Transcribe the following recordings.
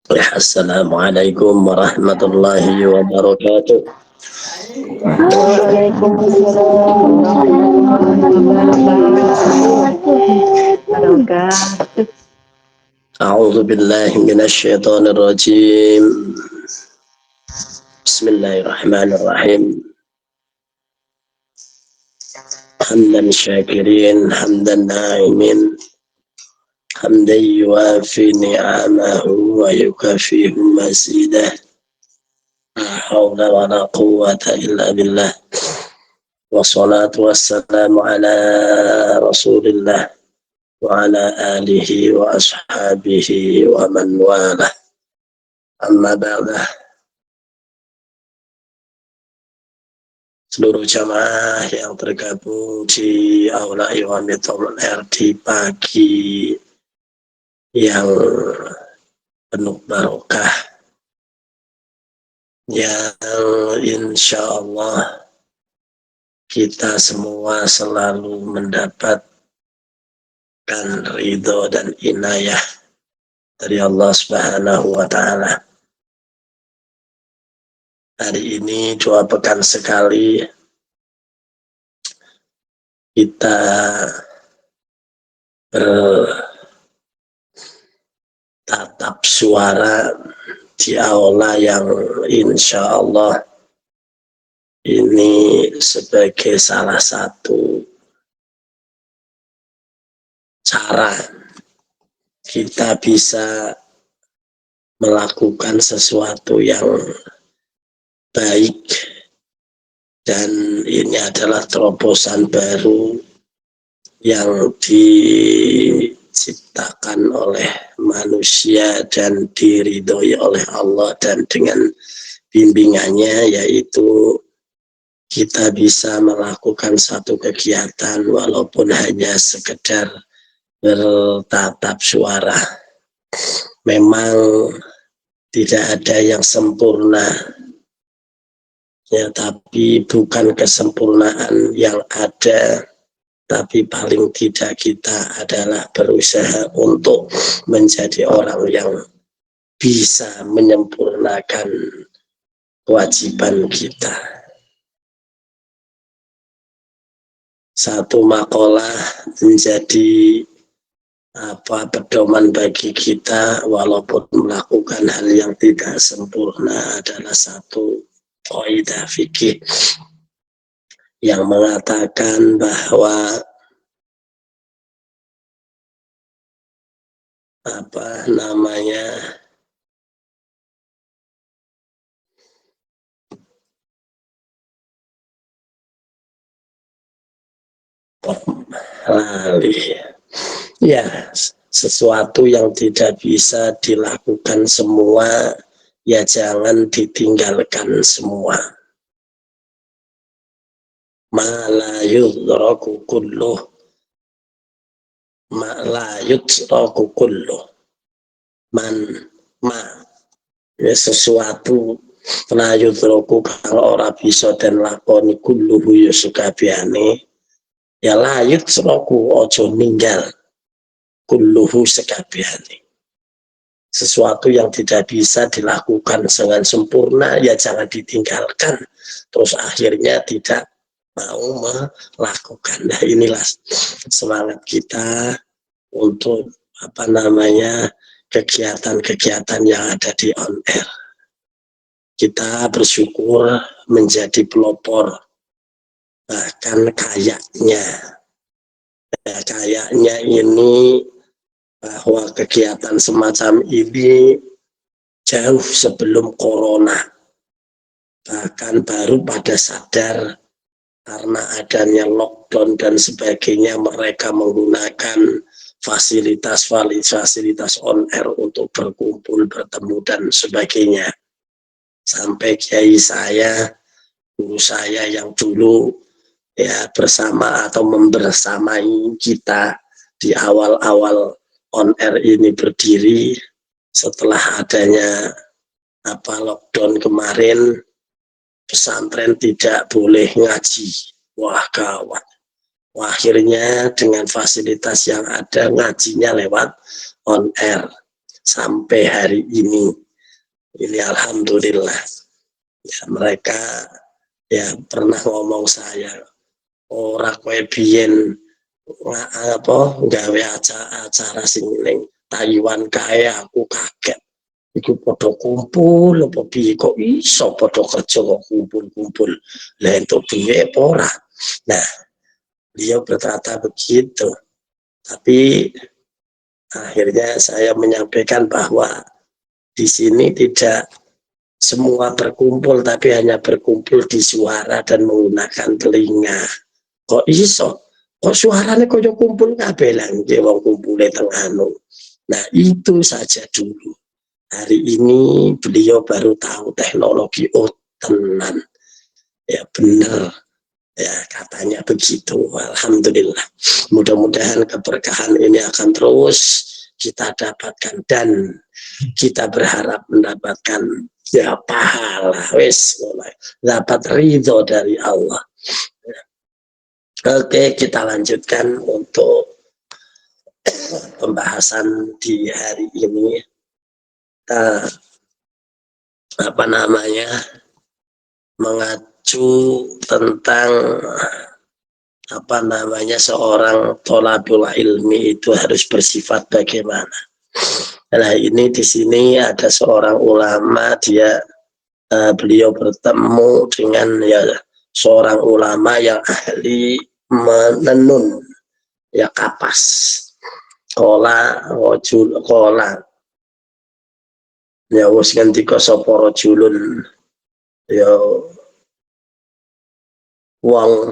Assalamualaikum warahmatullahi wabarakatuh. Waalaikumsalam warahmatullahi wabarakatuh. A'udzu billahi minasy syaithanir rajim. Bismillahirrahmanirrahim. Hamdan syakirin, hamdan na'imin, hamdan yuwafi ni'amahu wa yukafihu mazidah. La haula wa la quwwata illa billah. Wassalatu wassalamu ala Rasulillah wa ala alihi wa ashabihi wa man walah. Amma ba'dah. Seluruh jamaah yang tergabung di Aula Iwamitul R di pagi yang penuh barokah, yang insya Allah kita semua selalu mendapatkan ridho dan inayah dari Allah Subhanahu wa Ta'ala. Hari ini 2 pekan sekali kita bertatap suara di aula yang insya Allah ini sebagai salah satu cara kita bisa melakukan sesuatu yang baik, dan ini adalah terobosan baru yang diciptakan oleh manusia dan diridhoi oleh Allah, dan dengan bimbingannya yaitu kita bisa melakukan satu kegiatan walaupun hanya sekedar bertatap suara. Memang tidak ada yang sempurna, ya, tapi bukan kesempurnaan yang ada, tapi paling tidak kita adalah berusaha untuk menjadi orang yang bisa menyempurnakan kewajiban kita. Satu makalah menjadi pedoman bagi kita, walaupun melakukan hal yang tidak sempurna, adalah satu kaidah fikih yang mengatakan bahwa ya, sesuatu yang tidak bisa dilakukan semua, ya jangan ditinggalkan semua. Ma la yudraku kulluh, ma la yudraku kulluh, ya, sesuatu la yudraku kalau orang bisa dan lakoni kulluhu ya sekabiane, ya la yudraku ojo ninggal kulluhu sekabiane. Sesuatu yang tidak bisa dilakukan dengan sempurna, ya jangan ditinggalkan, terus akhirnya tidak mau melakukan. Nah, inilah semangat kita untuk kegiatan-kegiatan yang ada di on air. Kita bersyukur menjadi pelopor, bahkan kayaknya ini bahwa kegiatan semacam ini jauh sebelum corona, bahkan baru pada sadar karena adanya lockdown dan sebagainya, mereka menggunakan fasilitas on air untuk berkumpul, bertemu dan sebagainya. Sampai kiai saya, guru saya yang dulu ya bersama atau membersamai kita di awal-awal on air ini berdiri, setelah adanya lockdown kemarin, pesantren tidak boleh ngaji. Wah, gawat. Akhirnya dengan fasilitas yang ada, ngajinya lewat on air. sampai hari ini. Ini alhamdulillah. Ya, mereka ya pernah ngomong saya, ora kowe biyen gawe acara sing ning Taiwan kae aku kaget. Iku padha kumpul apa piye kok iso padha kerja kok kumpul-kumpul. Lah entuk duwe apa ora? Nah, beliau berkata begitu. Tapi akhirnya saya menyampaikan bahwa di sini tidak semua berkumpul, tapi hanya berkumpul di suara dan menggunakan telinga. Kok iso? Kok suaranya kok kumpul kabeh lah nggih wong kumpule teng anu. Nah, itu saja dulu. Hari ini beliau baru tahu teknologi tenan. Ya benar. Ya katanya begitu. Alhamdulillah. Mudah-mudahan keberkahan ini akan terus kita dapatkan dan kita berharap mendapatkan ya pahala wis dapat ridho dari Allah. Oke, kita lanjutkan untuk pembahasan di hari ini. Apa namanya, mengacu tentang apa namanya seorang thalabul ilmi itu harus bersifat bagaimana. Nah, ini di sini ada seorang ulama, dia beliau bertemu dengan ya seorang ulama yang ahli menenun ya kapas. Kola ya wis ngendika sapa rajulun ya wong,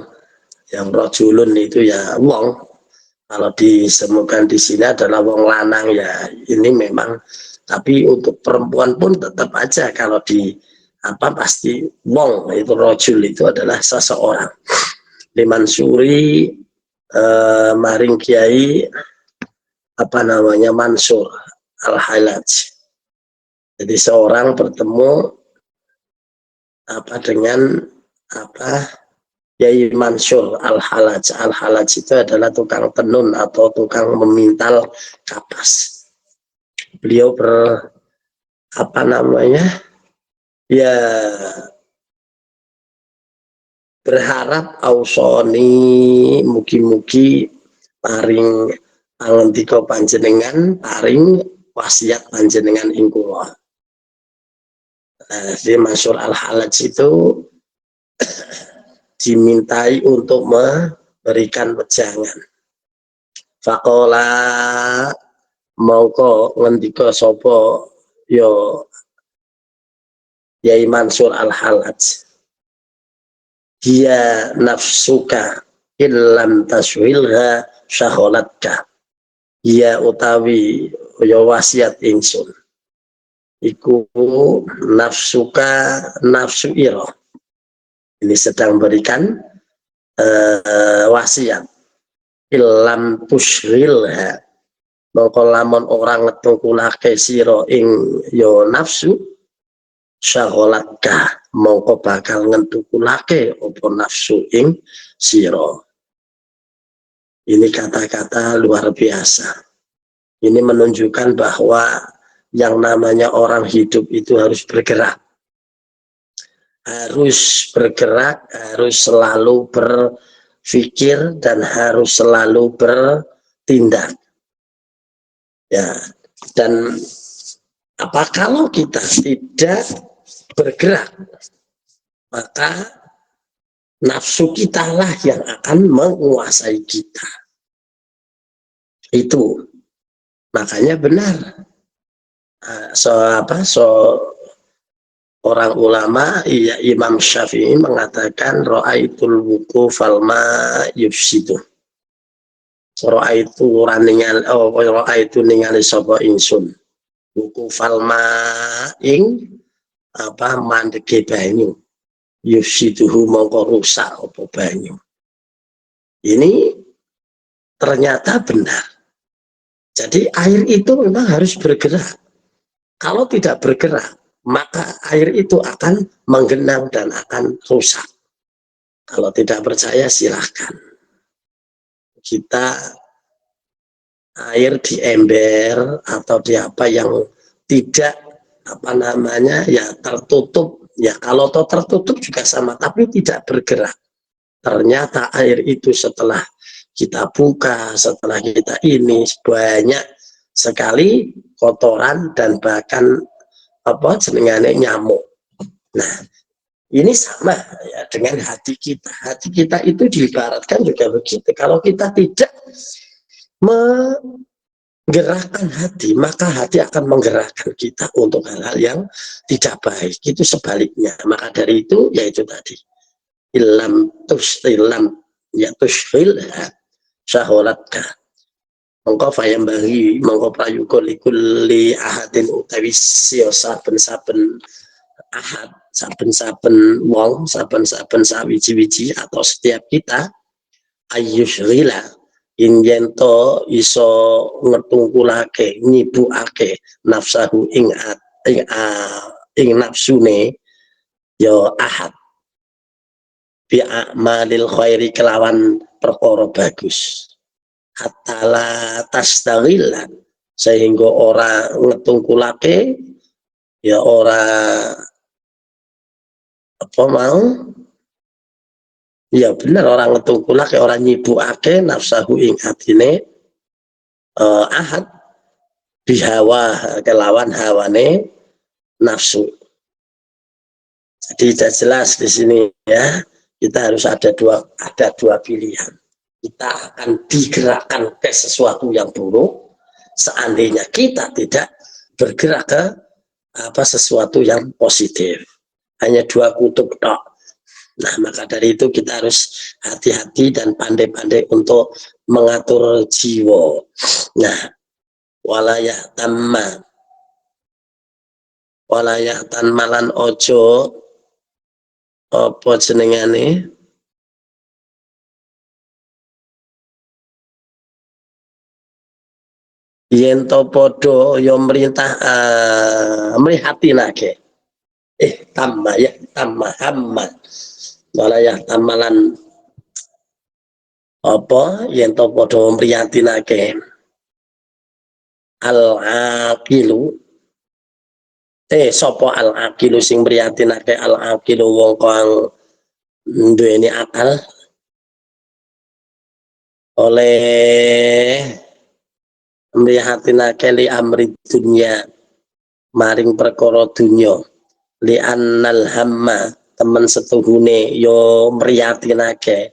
yang rajulun itu ya wong, kalau disemukan di sini adalah wong lanang ya ini memang, tapi untuk perempuan pun tetap aja kalau di apa pasti wong, itu rajul itu adalah seseorang. Liman suri maring kiai apa namanya Mansur Al-Halaj. Jadi seorang bertemu apa dengan apa Yai Mansur Al-Halaj. Al-Halaj itu adalah tukang tenun atau tukang memintal kapas. Beliau apa namanya ya berharap ausoni mugi-mugi paring pangendika panjenengan, paring wasiat panjenengan ing kula. Jadi Mansur Al-Halaj itu dimintai untuk memberikan wejangan. Faqala mongko ngendika sapa yo Yai Mansur Al-Halaj, dia nafsuka illam taswilha syaholatka, ya utawi ya wasiat ingsun iku nafsuka nafsu ira, ini sedang berikan wasiat, illam tusrilha mongko lamun orang ngetungkulake sira ing yo nafsu, syaholatka mongko bakal ngentukulake apa nafsu ing sira. Ini kata-kata luar biasa. Ini menunjukkan bahwa yang namanya orang hidup itu harus bergerak. Harus bergerak, harus selalu berpikir, dan harus selalu bertindak. Ya, dan apa kalau kita tidak bergerak, maka nafsu kita lah yang akan menguasai kita. Itu makanya benar orang ulama ya Imam Syafi'i mengatakan ra'aitul wuquf falma yufsidu. Ra'aitu ningali sapa ingsun wuquf falma ing apa mandeke banyu, yufsiduhu mongko rusak apa banyu. Ini ternyata benar. Jadi air itu memang harus bergerak. Kalau tidak bergerak, maka air itu akan menggenang dan akan rusak. Kalau tidak percaya silahkan kita air di ember atau di apa yang tidak apa namanya ya tertutup ya, kalau tertutup juga sama tapi tidak bergerak. Ternyata air itu setelah kita buka, setelah kita ini banyak sekali kotoran dan bahkan apa jenengane nyamuk. Nah, ini sama ya dengan hati kita. Hati kita itu diibaratkan juga begitu. Kalau kita tidak menggerakkan hati, maka hati akan menggerakkan kita untuk hal-hal yang tidak baik. Itu sebaliknya. Maka dari itu, yaitu tadi. Ilam ya tushil syaholatka. Mengko fayambahi mengko prayuga likulli ahadin utawi saben-saben ahad, saben-saben wong, saben-saben sawiji-wiji atau setiap kita ayyusrila injento iso ngetungkulake nyibukake nafsahu ing nafsune yo ahad bi a'malil khairi kelawan perkara bagus hatta la tastaghilla sehingga ora ngetungkulake ya ora apa mau ya bener orang ngetungkulake orang nyibukake nafsahu ing atine ahad bihawa kelawan hawane nafsu. Jadi sudah jelas di sini ya, kita harus ada dua pilihan. Kita akan digerakkan ke sesuatu yang buruk seandainya kita tidak bergerak ke apa sesuatu yang positif. Hanya dua kutub tok. Nah, maka dari itu kita harus hati-hati dan pandai-pandai untuk mengatur jiwa. Nah, walayah tanmalan ojo apa jenengane yen to podo yo merintah mrihatinake hamman walayah tamalan apa yen to podo mrihatinake al aqilu sapa al aqilu sing mrihatinake al aqilu wong kang duweni akal oleh mrihatinake li amri dunya maring perkara dunya li annal hamma temen setuhune yo mrihatinake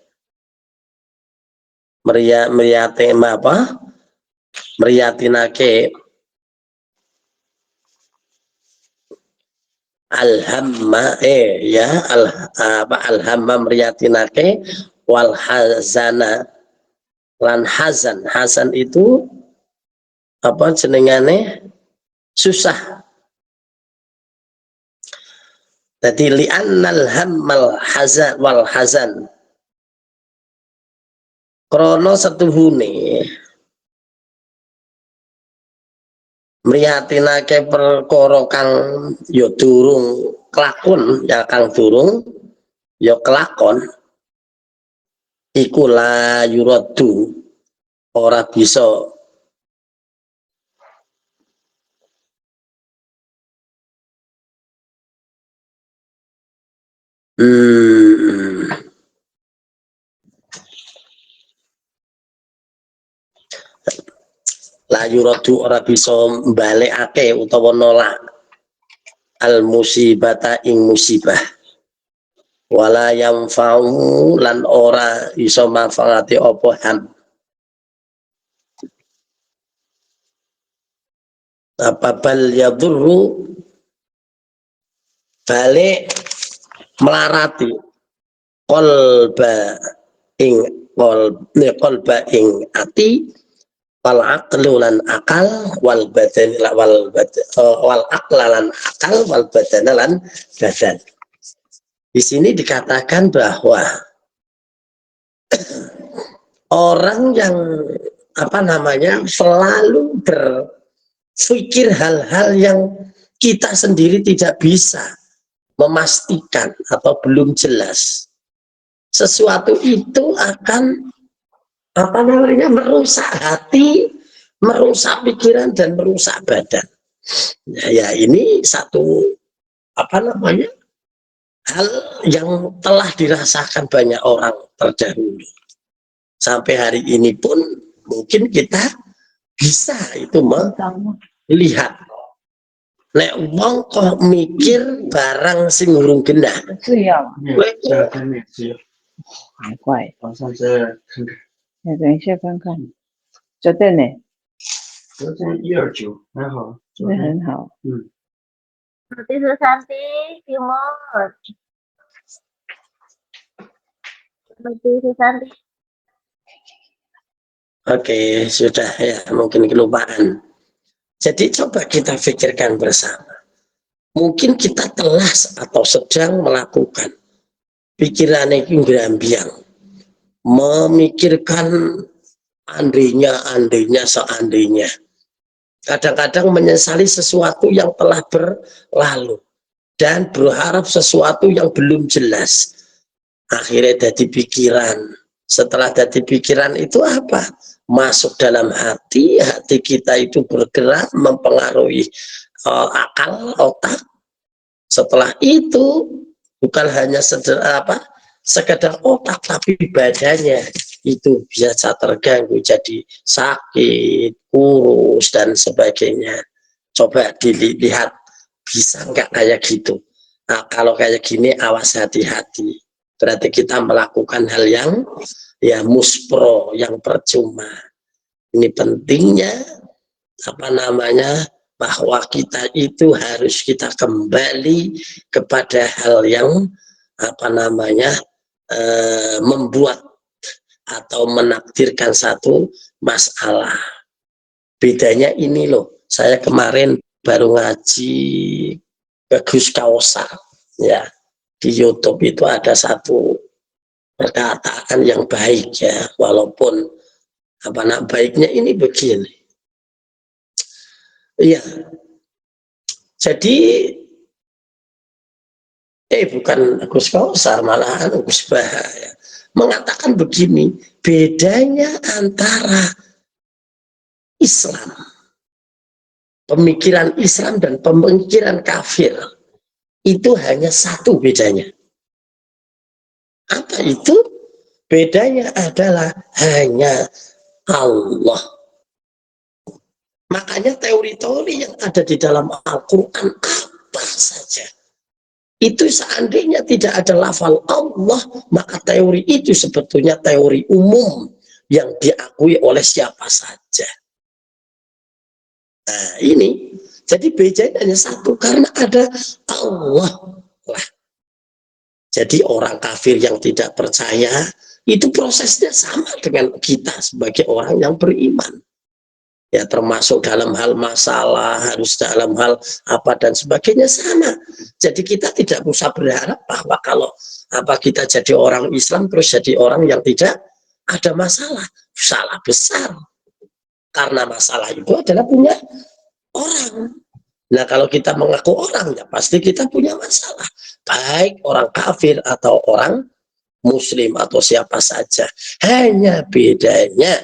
mrihatinake alhamma ya alhamma mrihatinake wal hazana lan hazan itu apa jenengane susah. Jadi li'annal hammal hazan wal hazan krono setuhune mrihatinake perkara kang ya durung kelakon ya kang durung ya kelakon iku la yuradu ora bisa la yuradu ora bisa mbalekake utawa nolak al musibata ing musibah wala yanfa'u lan ora iso manfaati apa ham apa bal yadurru balik melarati qalba ing qalba ing ati wal aqlu lan akal wal badan wal aqla lan akal wal badan lan badan. Di sini dikatakan bahwa orang yang apa namanya selalu berpikir hal-hal yang kita sendiri tidak bisa memastikan atau belum jelas, sesuatu itu akan apa namanya merusak hati, merusak pikiran dan merusak badan. Ya ini satu hal yang telah dirasakan banyak orang terdahulu. Sampai hari ini pun mungkin kita bisa itu melihat. Nek wong kok mikir barang sing urung genah. 是要 Kowe 很快，晚上再看看，等一下看看。昨天呢，昨天129还好，昨那天很好。Seperti Susanti, Timur. Seperti Susanti. Oke, sudah ya, mungkin kelupaan. Jadi coba kita pikirkan bersama. Mungkin kita telah atau sedang melakukan pikiran yang gerambiang, memikirkan andainya, seandainya. Kadang-kadang menyesali sesuatu yang telah berlalu dan berharap sesuatu yang belum jelas. Akhirnya jadi pikiran. Setelah jadi pikiran itu apa? Masuk dalam hati kita itu bergerak mempengaruhi akal, otak. Setelah itu bukan hanya sekedar otak, tapi badannya itu biasa terganggu, jadi sakit, kurus dan sebagainya. Coba dilihat, bisa nggak kayak gitu? Nah, kalau kayak gini awas hati-hati. Berarti kita melakukan hal yang muspro, yang percuma. Ini pentingnya bahwa kita itu harus kita kembali kepada hal yang membuat atau menakdirkan satu masalah. Bedanya ini loh, saya kemarin baru ngaji ke Gus Kausar ya. Di YouTube itu ada satu perkataan yang baik ya, walaupun baiknya ini begini. Iya. Jadi bukan Gus Kausar, malahan Gus Bahaya mengatakan begini, bedanya antara Islam, pemikiran Islam dan pemikiran kafir itu hanya satu bedanya. Apa itu? Bedanya adalah hanya Allah. Makanya teori-teori yang ada di dalam Al-Quran apa saja, itu seandainya tidak ada lafal Allah, maka teori itu sebetulnya teori umum yang diakui oleh siapa saja. Nah ini, jadi bedanya hanya satu, karena ada Allah lah. Jadi orang kafir yang tidak percaya, itu prosesnya sama dengan kita sebagai orang yang beriman. Ya termasuk dalam hal masalah, harus dalam hal apa dan sebagainya sama. Jadi kita tidak usah berharap bahwa kalau kita jadi orang Islam terus jadi orang yang tidak ada masalah. Salah besar. Karena masalah itu adalah punya orang. Nah kalau kita mengaku orang, ya pasti kita punya masalah. Baik orang kafir atau orang muslim atau siapa saja. Hanya bedanya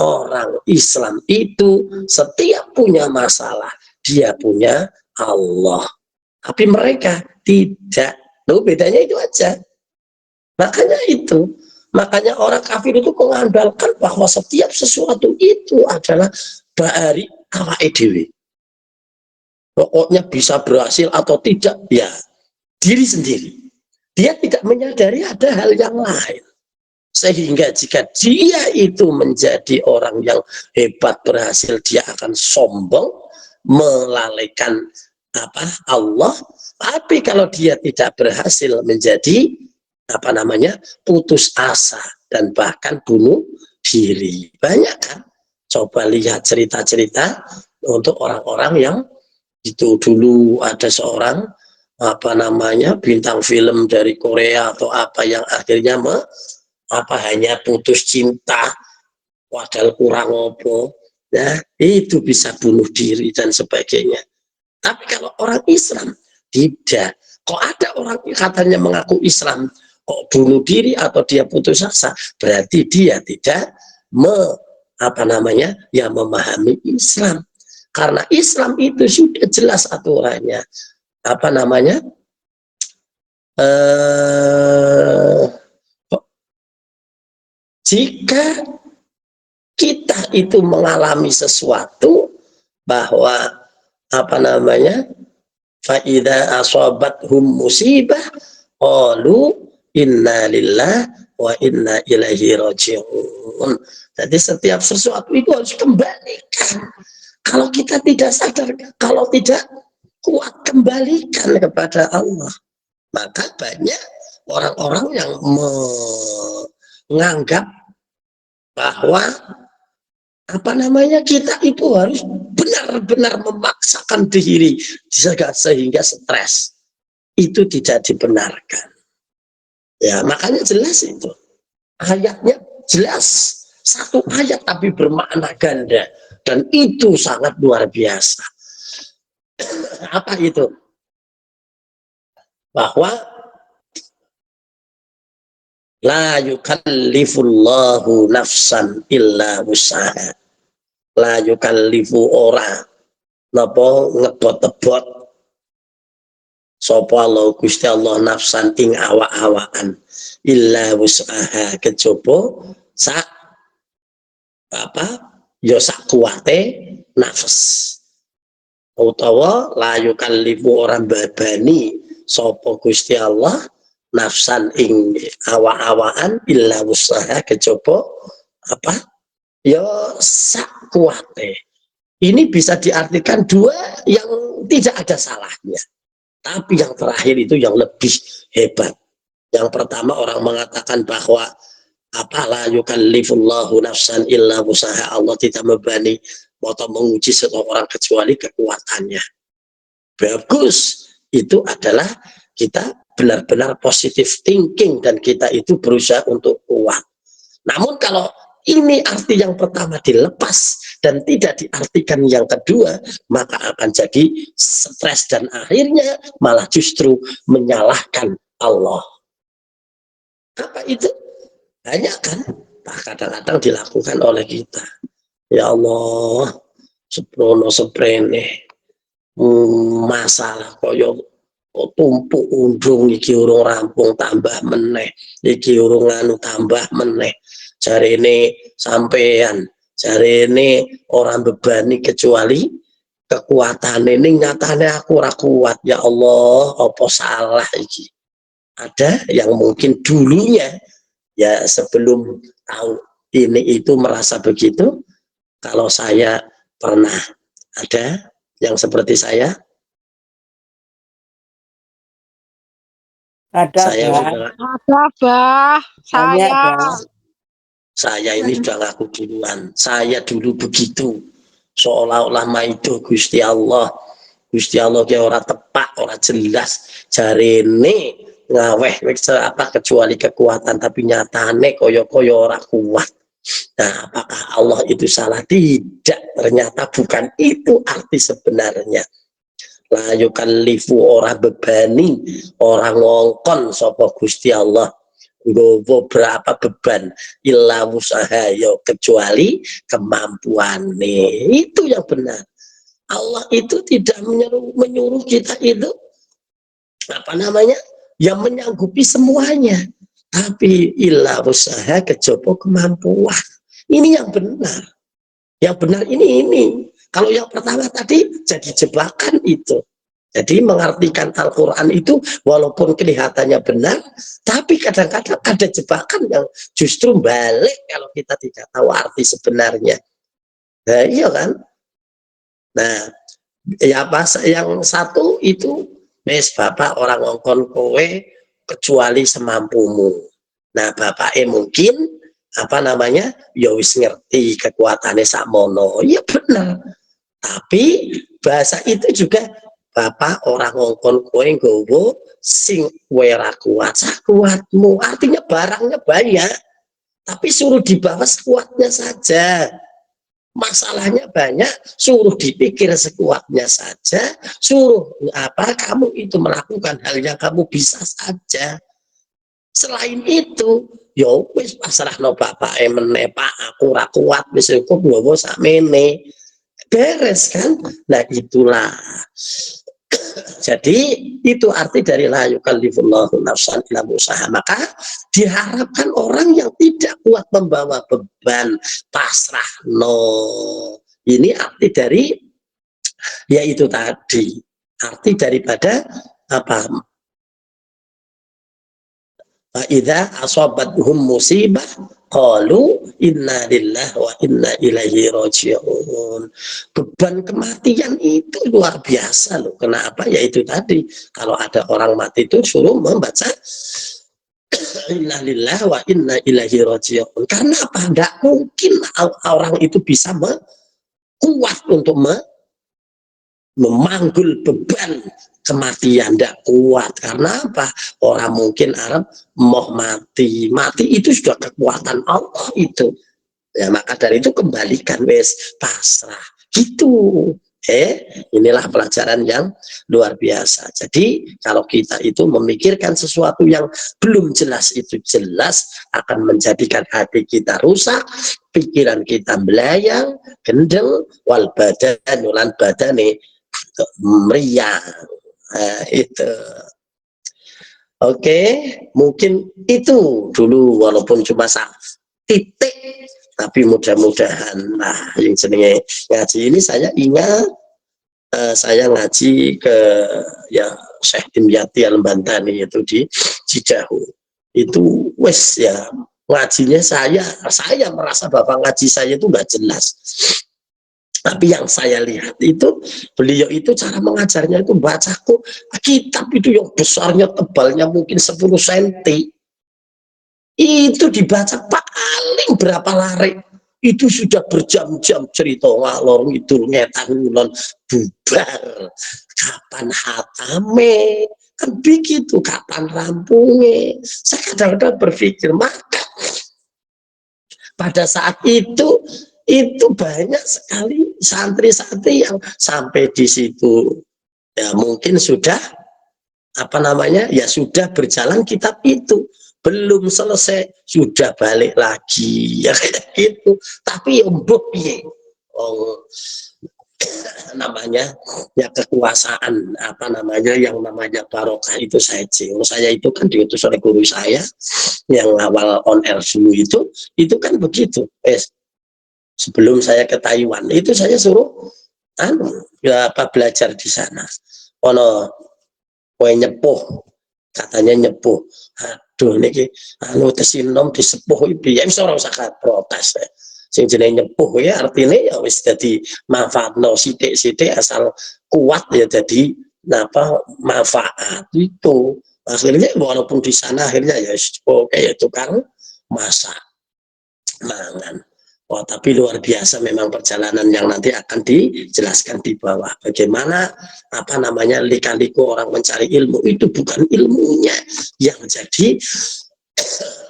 orang Islam itu setiap punya masalah, dia punya Allah. Tapi mereka tidak. Loh, bedanya itu aja. Makanya orang kafir itu mengandalkan bahwa setiap sesuatu itu adalah dari awake dhewe. Pokoknya bisa berhasil atau tidak, ya diri sendiri. Dia tidak menyadari ada hal yang lain. Sehingga jika dia itu menjadi orang yang hebat berhasil, dia akan sombong, melalaikan Allah. Tapi kalau dia tidak berhasil, menjadi putus asa dan bahkan bunuh diri. Banyak kan? Coba lihat cerita-cerita untuk orang-orang yang itu dulu ada seorang bintang film dari Korea atau apa yang akhirnya hanya putus cinta, padahal kurang opo, ya itu bisa bunuh diri dan sebagainya. Tapi kalau orang Islam tidak. Kok ada orang katanya mengaku Islam kok bunuh diri atau dia putus asa, berarti dia tidak apa namanya, ya memahami Islam. Karena Islam itu sudah jelas aturannya. Apa namanya? Jika kita itu mengalami sesuatu bahwa apa namanya, faida asobathum musibah qalu inna lillah wa inna ilaihi rajiun. Jadi setiap sesuatu itu harus kembalikan. Kalau kita tidak sadar, kalau tidak kuat, kembalikan kepada Allah. Maka banyak orang-orang yang menganggap bahwa apa namanya, kita itu harus benar-benar memaksakan diri sehingga stres. Itu tidak dibenarkan. Ya, makanya jelas itu. Ayatnya jelas. Satu ayat tapi bermakna ganda. Dan itu sangat luar biasa. Apa itu? Bahwa la yukallifullahu nafsan illa wus'aha. La yukallifu ora napa ngebot-ebot sapa Allah Gusti Allah nafsan ing awak-awakan illa wus'aha, kejaba sak apa ya sak kuwate nafs. Utawa la yukallifu ora babani sapa Gusti Allah nafsan ing awak-awakan illa wus'aha, kejaba apa ya sak kuwate. Ini bisa diartikan dua yang tidak ada salahnya. Tapi yang terakhir itu yang lebih hebat. Yang pertama orang mengatakan bahwa apa la yukallifullahu nafsan illa wusaha, Allah tidak membebani atau menguji seseorang kecuali kekuatannya. Bagus, itu adalah kita benar-benar positive thinking dan kita itu berusaha untuk kuat. Namun kalau ini arti yang pertama dilepas dan tidak diartikan yang kedua, maka akan jadi stres dan akhirnya malah justru menyalahkan Allah. Apa itu? Banyak kan? Kadang-kadang dilakukan oleh kita. Ya Allah, seprono seprene masalah koyo tumpuk undung iki urung rampung tambah meneh, iki urung anu tambah meneh. Jarene sampean, jarene orang bebani kecuali kekuatan ini, nyatane aku ora kuat. Ya Allah, apa salah iki? Ada yang mungkin dulunya ya sebelum tahu ini itu merasa begitu. Kalau saya pernah ada yang seperti saya Ada, Bah. Saya ini sudah ngaku duluan. Saya dulu begitu. Seolah-olah maido Gusti Allah. Gusti Allah ki ora tepak, ora jelas. Jarene ngaweh apa kecuali kekuatan, tapi nyatane koyo-koyo ora kuat. Nah, apakah Allah itu salah? Tidak. Ternyata bukan itu arti sebenarnya. La yukallifu, ora bebani, ora ngongkon sapa Gusti Allah nggowo berapa beban illa usaha yo kecuali kemampuannya. Itu yang benar. Allah itu tidak menyuruh kita itu apa namanya yang menyanggupi semuanya, tapi illa usaha kejaba kemampuan. Ini yang benar. Yang benar ini. Kalau yang pertama tadi jadi jebakan itu. Jadi mengartikan Al-Quran itu walaupun kelihatannya benar, tapi kadang-kadang ada jebakan yang justru balik kalau kita tidak tahu arti sebenarnya. Nah, iya kan? Nah, ya pas yang satu itu, mes bapak orang ngongkon kowe kecuali semampumu. Nah, bapaknya mungkin apa namanya, ya wis ngerti kekuatannya sakmono. Ya benar. Tapi bahasa itu juga bapak orang ngongkon kowe nggowo sing kowe ra kuat sakuatmu, artinya barangnya banyak tapi suruh dibawa sekuatnya saja. Masalahnya banyak, suruh dipikir sekuatnya saja, suruh apa kamu itu melakukan hal yang kamu bisa saja. Selain itu ya wis pasrahno bapake meneh, Pak aku ora kuat wis cukup nggawa sakmene. Beres kan? Nah itulah. Jadi itu arti dari la yukallifullahu nafsan illa wus'aha. Maka diharapkan orang yang tidak kuat membawa beban pasrah ini arti dari yaitu tadi arti daripada apa idza asabathum musibah qalu inna lillahi wa inna ilaihi raji'un. Beban kematian itu luar biasa loh. Kenapa? Yaitu tadi kalau ada orang mati itu suruh membaca inna lillahi wa inna ilaihi raji'un. Karena apa? Enggak mungkin orang itu bisa kuat untuk memanggul beban kematian, tidak kuat. Karena apa? Orang mungkin Arab mau mati itu sudah kekuatan Allah itu ya, maka dari itu kembalikan wes pasrah gitu. Inilah pelajaran yang luar biasa. Jadi kalau kita itu memikirkan sesuatu yang belum jelas, itu jelas akan menjadikan hati kita rusak, pikiran kita melayang, gendeng, wal badan ulan badane meriang. Itu oke, mungkin itu dulu walaupun cuma titik, tapi mudah-mudahan nah yang jenenge ngaji ini saya ingat saya ngaji ke ya Syekh Dimyati Al-Bantani itu di Cidahu itu wes ya ngajinya saya merasa bapak ngaji saya itu nggak jelas. Tapi yang saya lihat itu beliau itu cara mengajarnya itu bacaku kitab itu yang besarnya tebalnya mungkin 10 cm itu dibaca paling berapa lari itu sudah berjam-jam cerita ngalor itu ngetan ngulon bubar kapan hatame kan begitu, kapan rampungnya. Saya kadang-kadang berpikir maka pada saat itu banyak sekali santri-santri yang sampai di situ ya mungkin sudah apa namanya ya sudah berjalan kitab itu belum selesai sudah balik lagi ya kayak gitu. Tapi namanya ya kekuasaan apa namanya yang namanya barokah itu saya itu kan diutus oleh guru saya yang awal on air dulu itu kan begitu. Sebelum saya ke Taiwan itu saya suruh ya apa belajar di sana. Ono kue nyepuh katanya nyepuh. Aduh niki tesinom disepuh itu ya bisa orang usah protes. Sing jenenge nyepuh ya artinya ya wis dadi manfaatno sithik-sithik asal kuat ya jadi apa manfaat itu. Akhirnya walaupun di sana akhirnya ya kayak tukang masak mangan. Oh, tapi luar biasa memang perjalanan yang nanti akan dijelaskan di bawah. Bagaimana apa namanya lika-liku orang mencari ilmu itu bukan ilmunya yang jadi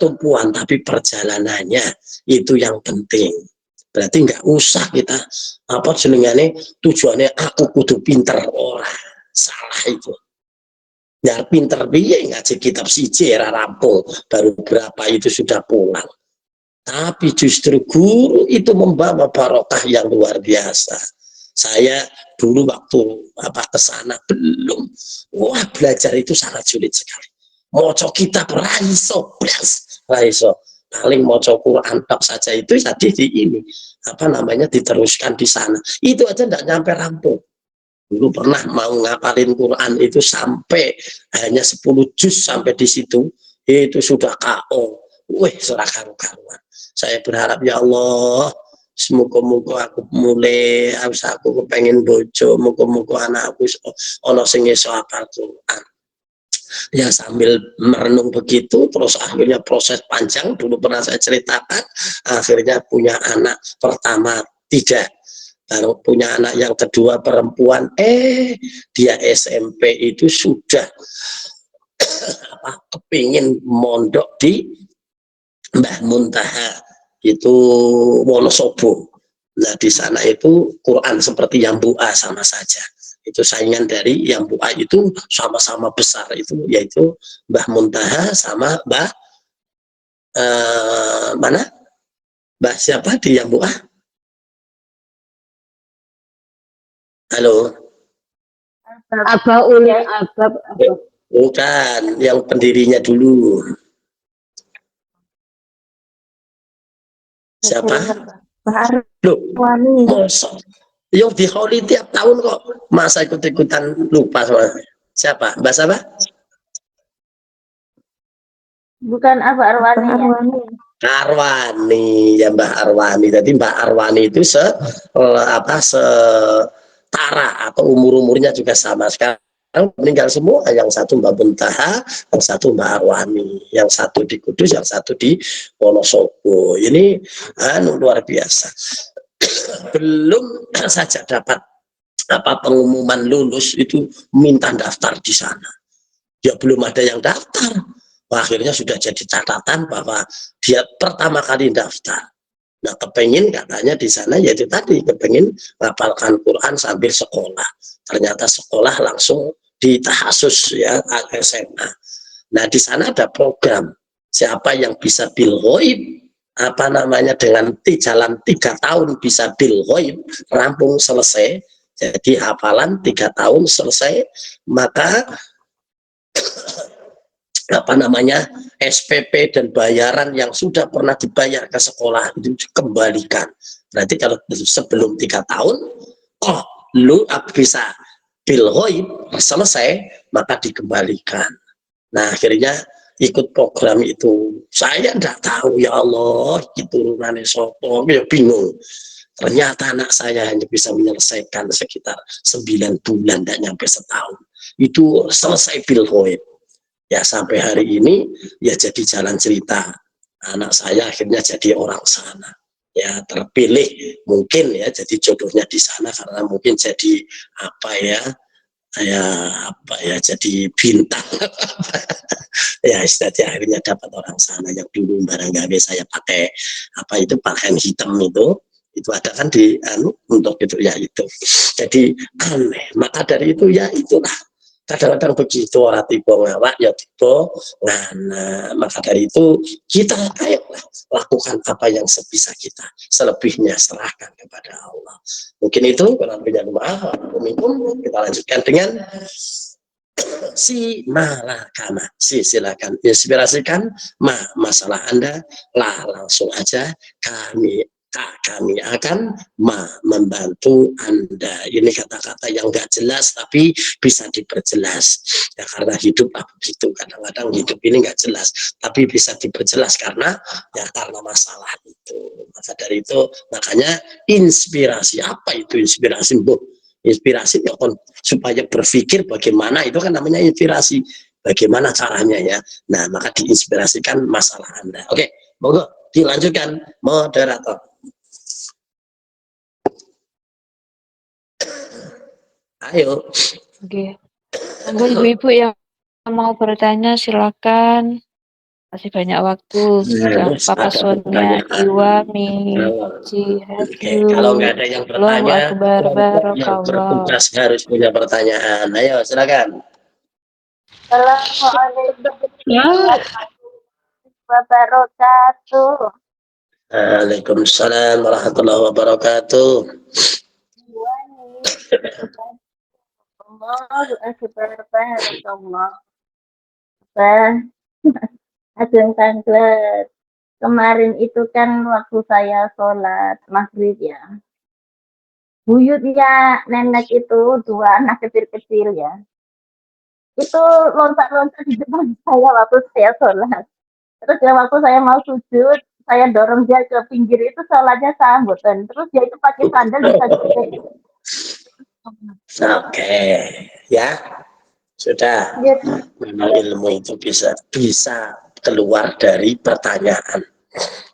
tumpuan, tapi perjalanannya itu yang penting. Berarti nggak usah kita apa jenengane tujuannya aku kudu pinter orang salah itu. Ya pinter piye ngaji kitab siji era rampung baru berapa itu sudah pulang. Tapi justru guru itu membawa barokah yang luar biasa. Saya dulu waktu apa kesana belum, wah belajar itu sangat sulit sekali. Moco kitab raiso, paling moco Quran tok saja itu tadi di ini apa namanya diteruskan di sana. Itu aja tidak nyampe rampung. Dulu pernah mau ngapalin Quran itu sampai hanya 10 juz sampai di situ itu sudah KO. Wih, surah karu-karuan. Saya berharap ya Allah, semoga-moga aku mulai, aku kepengen bojo, moga-moga anakku ono sing iso hafal Quran. Ya sambil merenung begitu, terus akhirnya proses panjang. Dulu pernah saya ceritakan, akhirnya punya anak pertama tidak, baru punya anak yang kedua perempuan. Dia SMP itu sudah kepingin mondok di Mbah Muntaha itu Wonosobo. Nah di sana itu Quran seperti yang Bu'a sama saja. Itu saingan dari yang Bu'a itu sama-sama besar itu yaitu Mbah Muntaha sama Mbah Mana? Mbak siapa di yang buah? Halo? Abah ulil abab apa? Bukan, yang pendirinya dulu. Siapa? Loh, mosok. Yang di Holi tiap tahun kok. Masa ikut-ikutan lupa sama siapa? Mbak siapa? Bukan Abah Arwani ya? Arwani, ya Mbak Arwani. Jadi Mbak Arwani itu setara atau umurnya juga sama. Sekarang meninggal semua, yang satu Mbak Buntaha, yang satu Mbak Arwani, yang satu di Kudus, yang satu di Wonosobo. Ini luar biasa. Belum saja dapat pengumuman lulus itu minta daftar di sana. Ya belum ada yang daftar. Akhirnya sudah jadi catatan bahwa dia pertama kali daftar. Nah, kepengin katanya di sana yaitu tadi kepengin ngapalkan Quran sambil sekolah. Ternyata sekolah langsung di tahasus ya SMA. Nah, di sana ada program siapa yang bisa bil ghaib dengan jalan 3 tahun bisa bil ghaib rampung selesai. Jadi hafalan 3 tahun selesai, maka SPP dan bayaran yang sudah pernah dibayar ke sekolah itu dikembalikan. Berarti kalau sebelum 3 tahun, lu bisa bil ghaib selesai, maka dikembalikan. Nah, akhirnya ikut program itu. Saya enggak tahu, ya Allah, turunannya sopo, ya bingung. Ternyata anak saya hanya bisa menyelesaikan sekitar 9 bulan, dan nyampe setahun. Itu selesai bil ghaib. Ya sampai hari ini ya jadi jalan cerita anak saya akhirnya jadi orang sana, ya terpilih mungkin ya jadi jodohnya di sana karena mungkin jadi jadi bintang ya istilahnya akhirnya dapat orang sana yang dulu barangkali saya pakai pakaian hitam itu ada kan di untuk itu ya itu jadi aneh. Maka dari itu ya itulah kadang-kadang begitu orang tiba ngawak ya tiba ngana. Maka dari itu kita ayolah lakukan apa yang sebisa kita, selebihnya serahkan kepada Allah. Mungkin itu kurang lebihnya maaf. Kita lanjutkan dengan si malakama. Silakan inspirasikan masalah Anda lah langsung aja kami akan membantu Anda. Ini kata-kata yang enggak jelas tapi bisa diperjelas ya, karena hidup begitu, kadang-kadang hidup ini enggak jelas tapi bisa diperjelas karena masalah itu. Maka dari itu makanya inspirasi. Apa itu inspirasi? Inspirasi ya supaya berpikir bagaimana, itu kan namanya inspirasi, bagaimana caranya ya. Nah, maka diinspirasikan masalah Anda. Oke, monggo dilanjutkan moderator. Ayo. Oke. Monggo ibu-ibu yang mau bertanya silakan. Masih banyak waktu. Papa Sonia, Iwa, Mici, Kalau nggak ada yang Allahu bertanya, Akbar, yang Barakallah. bertugas harus punya pertanyaan. Ayo, silakan. Assalamualaikum warahmatullahi wabarakatuh. Waalaikumsalam warahmatullahi wabarakatuh. Allahu Akbar, barakallah. Ajeng Tanglet. Kemarin itu kan waktu saya sholat maghrib ya. Buyutnya nenek itu 2 anak kecil-kecil ya. Itu loncat-loncat di depan saya waktu saya sholat. Terus ya waktu saya mau sujud, saya dorong dia ke pinggir itu sholatnya sambutan. Terus dia itu pakai sandal bisa gede. Oke, ya sudah. Ya, Memang ilmu itu bisa keluar dari pertanyaan.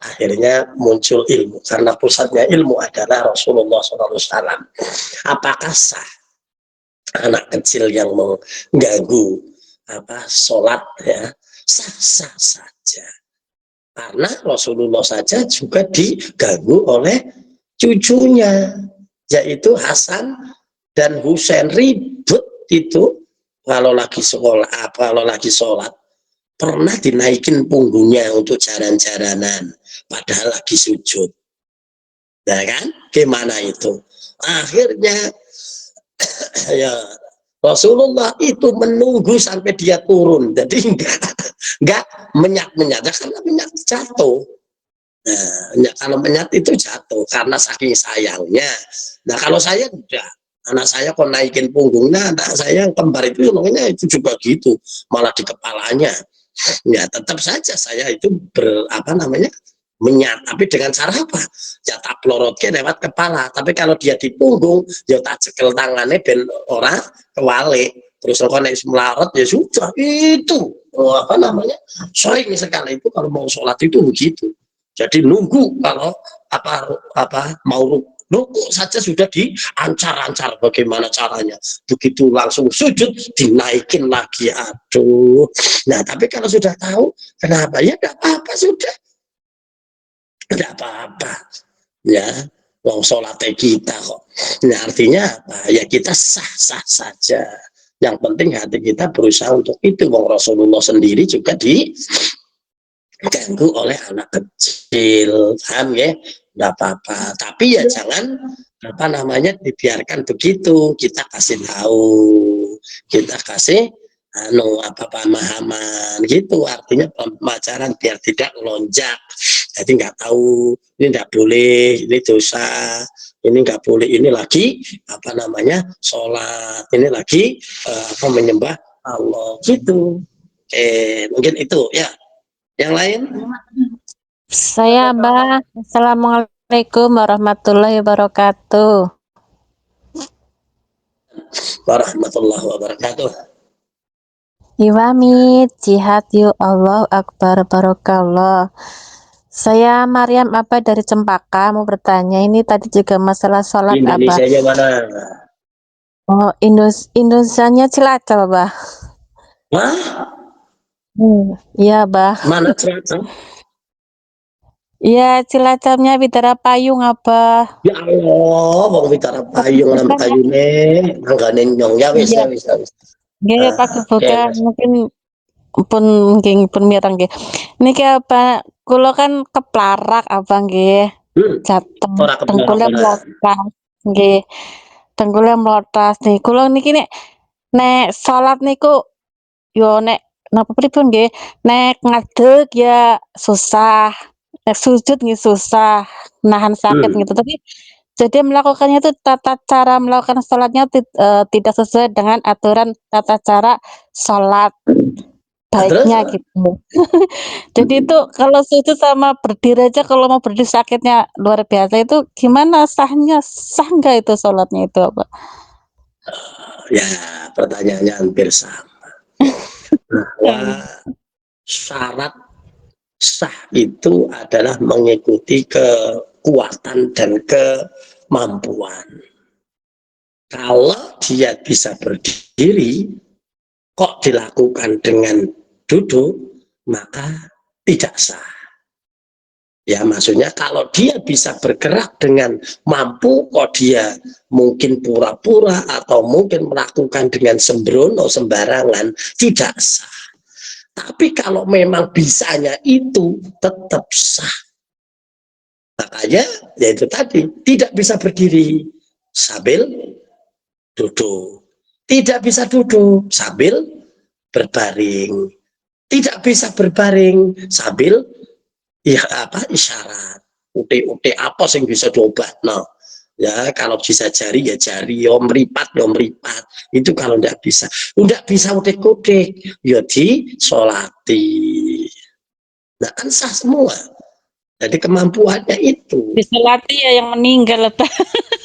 Akhirnya muncul ilmu karena pusatnya ilmu adalah Rasulullah SAW. Apakah sah anak kecil yang mengganggu sholat ya? Sah-sah saja. Karena Rasulullah saja juga diganggu oleh cucunya, yaitu Hasan dan Husain. Ribut itu kalau lagi sekolah, kalau lagi sholat. pernah dinaikin punggungnya untuk jaran-jaranan padahal lagi sujud. Nah kan, gimana itu? Akhirnya ya Rasulullah itu menunggu sampai dia turun, jadi enggak menyat-menyat, karena menyat jatuh. Nah, kalau menyat itu jatuh karena saking sayangnya. Nah kalau saya enggak, anak saya kok naikin punggungnya, anak saya yang kembar itu namanya itu juga gitu, malah di kepalanya. Ya tetap saja saya itu menyat, tapi dengan cara apa? Ya tak pelorotnya lewat kepala, tapi kalau dia di punggung ya tak cekel tangannya ben orang kewalik, terus kalau naik melarot ya sudah itu sering sekali itu kalau mau sholat itu begitu. Jadi nunggu kalau mau ruku saja sudah diancar-ancar bagaimana caranya, begitu langsung sujud dinaikin lagi, aduh. Nah tapi kalau sudah tahu kenapa ya tidak apa-apa, sudah tidak apa-apa ya, wong sholatnya kita kok. Nah artinya apa ya, kita sah-sah saja, yang penting hati kita berusaha untuk itu. Wong Rasulullah sendiri juga diganggu oleh anak kecil, paham ya, tidak apa-apa, tapi ya jangan dibiarkan begitu. Kita kasih tahu, kita kasih pemahaman gitu, artinya pemajaran biar tidak lonjak. Jadi nggak tahu ini nggak boleh, ini dosa, ini nggak boleh, ini lagi sholat, ini lagi menyembah Allah gitu. Mungkin itu ya. Yang lain? Saya Abah. Assalamualaikum warahmatullahi wabarakatuh. Warahmatullahi wabarakatuh. Iwamit, jihad yuk, Allah Akbar, Barokallah. Saya Maryam Abah dari Cempaka, mau bertanya, ini tadi juga masalah sholat Abah. Indonesia mana? Oh, Indonesianya Cilacap Abah. Wah? Iya Abah. Mana Cilacap? Iya, Cilacapnya Bidara Payung Abah. Ya Allah, wong Bidara Payung nama kayune, nanggane nyong ya wis. Nggih, Pak buka mungkin pun mirang nggih. Niki apa kula kan keplarak Abang nggih. Jatuh tengkule mlotas nggih. Tengkule mlotas nih. Kula niki nek salat niku yo nek napa pripun nggih? Nek ngadeg ya susah. Nek sujud nggih susah, nahan sakit gitu. Tapi jadi melakukannya itu tata cara melakukan sholatnya tidak sesuai dengan aturan tata cara sholat baiknya gitu. Jadi itu kalau sujud sama berdiri aja, kalau mau berdiri sakitnya luar biasa, itu gimana sahnya, sah nggak itu sholatnya itu apa? Ya pertanyaannya hampir sama. Bahwa syarat sah itu adalah mengikuti kekuatan dan kemampuan. Kalau dia bisa berdiri kok dilakukan dengan duduk, maka tidak sah. Ya maksudnya kalau dia bisa bergerak dengan mampu, kok dia mungkin pura-pura atau mungkin melakukan dengan sembrono sembarangan, tidak sah. Tapi kalau memang bisanya itu tetap sah. Makanya ya itu tadi, tidak bisa berdiri sambil duduk, tidak bisa duduk sambil berbaring, tidak bisa berbaring sambil isyarat, ute apa sing bisa coba. Nah ya kalau bisa jari ya jari, yo meripat itu kalau tidak bisa utek-utek ya disolati. Nah kan sah semua, jadi kemampuannya itu disolati ya yang meninggal apa?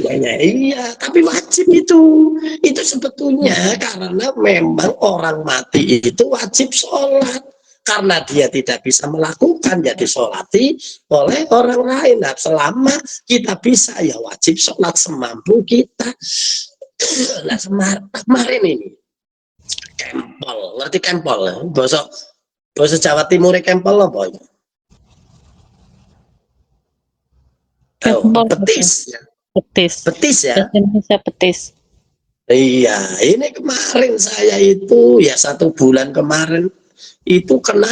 Ya, iya, tapi wajib itu sebetulnya, karena memang orang mati itu wajib sholat, karena dia tidak bisa melakukan ya disolati oleh orang lain. Nah, selama kita bisa ya wajib sholat semampu kita. Nah kemarin ini kempol, ngerti kempol? Bahasa Jawa Timur kempol apa? Petis. Petis Ya. Indonesia petis. Iya, ini kemarin saya itu ya 1 bulan kemarin itu kena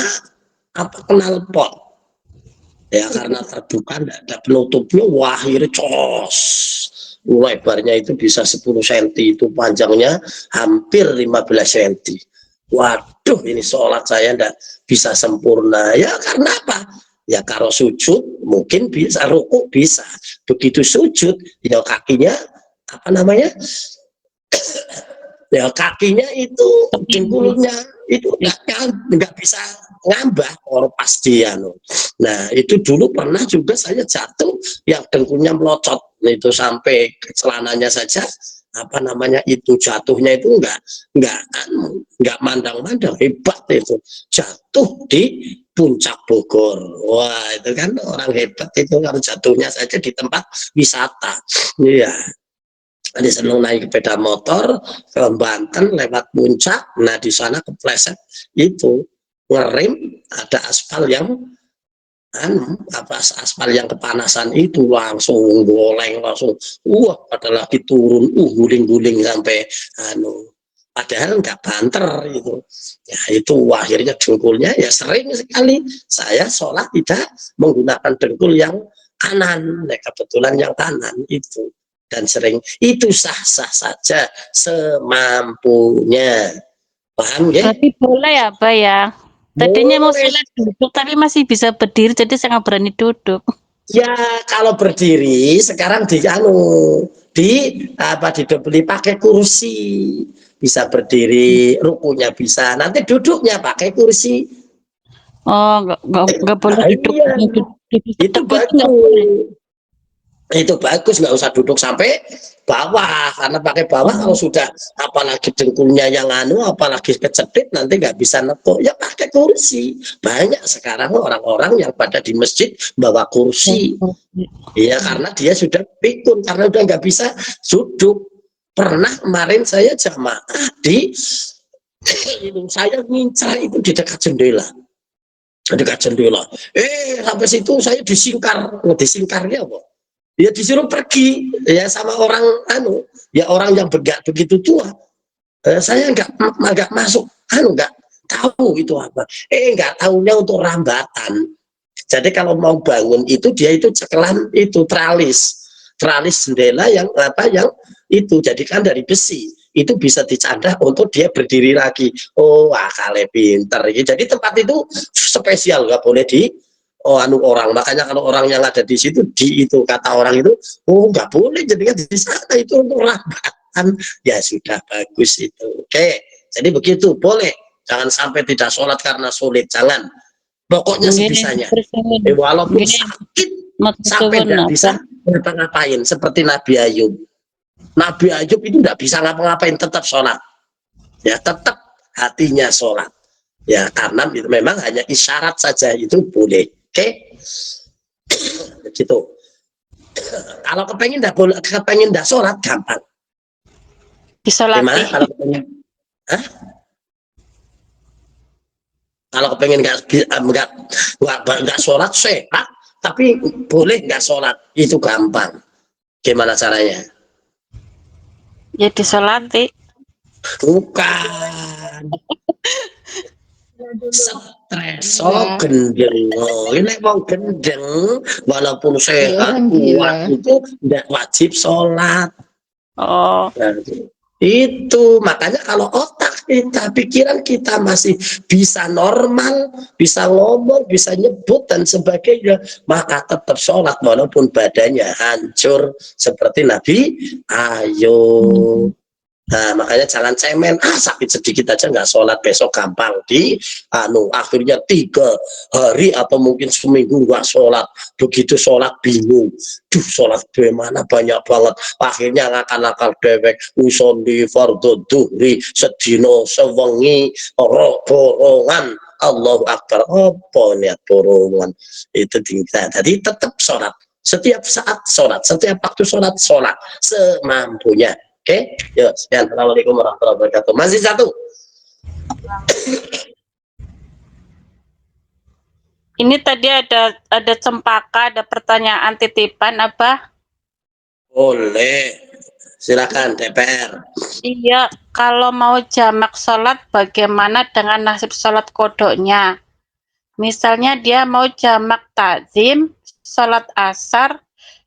knalpot. Ya karena terbuka tidak ada penutupnya, wah akhirnya cos. Lebarnya itu bisa 10 cm, itu panjangnya hampir 15 cm. Waduh, ini sholat saya tidak bisa sempurna. Ya karena apa? Ya kalau sujud mungkin bisa, rukuk bisa. Begitu sujud, ya kakinya ya kakinya itu dengkulnya itu nggak bisa ngambah orang pasti ya. Nah itu dulu pernah juga saya jatuh yang dengkulnya melocot itu sampai ke celananya saja itu jatuhnya itu nggak mandang-mandang, hebat itu jatuh di puncak Bogor. Wah itu kan orang hebat itu kalau jatuhnya saja di tempat wisata. Iya. Ada senang naik sepeda motor ke Banten lewat puncak, nah di sana kepleset itu ngerem, ada aspal yang aspal yang kepanasan itu langsung goleng, langsung pada lagi turun guling-guling sampai padahal nggak banter itu ya. Itu akhirnya dengkulnya ya sering sekali saya sholat tidak menggunakan dengkul yang kanan, kebetulan yang kanan itu. Dan sering itu sah-sah saja semampunya, paham ya? Tapi boleh ya Pak ya, tadinya mau sholat duduk tapi masih bisa berdiri, jadi saya nggak berani duduk. Ya kalau berdiri sekarang dibeli pakai kursi, bisa berdiri, rukunya bisa, nanti duduknya pakai kursi. Oh nggak boleh duduk, Iya. Itu bagus. Itu bagus, nggak usah duduk sampai bawah, karena pakai bawah kalau sudah apalagi dengkulnya yang apalagi kecedit nanti nggak bisa nekuk, ya pakai kursi. Banyak sekarang orang-orang yang pada di masjid bawa kursi, ya karena dia sudah pikun, karena udah nggak bisa duduk. Pernah kemarin saya jamaah saya ngincar itu di dekat jendela. Sampai situ saya disingkarnya apa? Ya disuruh pergi ya sama orang orang yang begitu tua. Saya nggak masuk, nggak tahu itu apa. Nggak tahunya untuk rambatan. Jadi kalau mau bangun itu dia itu cekelan itu tralis jendela yang itu jadikan dari besi, itu bisa dicandah untuk dia berdiri lagi. Kale pinter. Jadi tempat itu spesial, nggak boleh orang. Makanya kalau orang yang ada di situ itu kata orang itu nggak boleh jadinya di sana, itu untuk rambatan. Ya sudah bagus itu. Oke, jadi begitu, boleh. Jangan sampai tidak sholat karena sulit, jangan. Pokoknya sebisanya. Walaupun sakit sampai tidak bisa ngapa-ngapain, seperti Nabi Ayub. Nabi Ayub itu tidak bisa ngapa-ngapain, tetap sholat. Ya tetap hatinya sholat. Ya karena itu memang hanya isyarat saja, itu boleh. Oke, begitu. Kalau kepengen enggak sholat gampang. Gimana kalau kepengen? Kalau kepengen enggak sholat sehat, tapi boleh enggak sholat, itu gampang. Gimana caranya? Ya disolati. Bukan. Stres, gendeng. Ini mau gendeng, walaupun sehat, kuat itu tidak wajib sholat. Itu makanya kalau otak kita, pikiran kita masih bisa normal, bisa ngomong, bisa nyebut dan sebagainya, maka tetap sholat walaupun badannya hancur seperti Nabi Ayub. Nah makanya jangan cemen, sakit sedikit aja nggak sholat, besok gampang akhirnya 3 hari atau mungkin seminggu nggak sholat. Begitu sholat bingung, sholat bagaimana banyak banget, akhirnya ngakal-ngakal dewek usolli fardhu dhuhri sedino sewengi borongan Allahu Akbar, niat borongan itu tinggal. Jadi tetap sholat, setiap saat sholat, setiap waktu sholat semampunya. Oke, yuk, sekian. Assalamualaikum warahmatullahi wabarakatuh. Masih satu. Ini tadi ada cempaka, ada pertanyaan titipan apa? Boleh. Silakan DPR. Iya, kalau mau jamak sholat, bagaimana dengan nasib sholat kodoknya? Misalnya dia mau jamak takzim, sholat asar,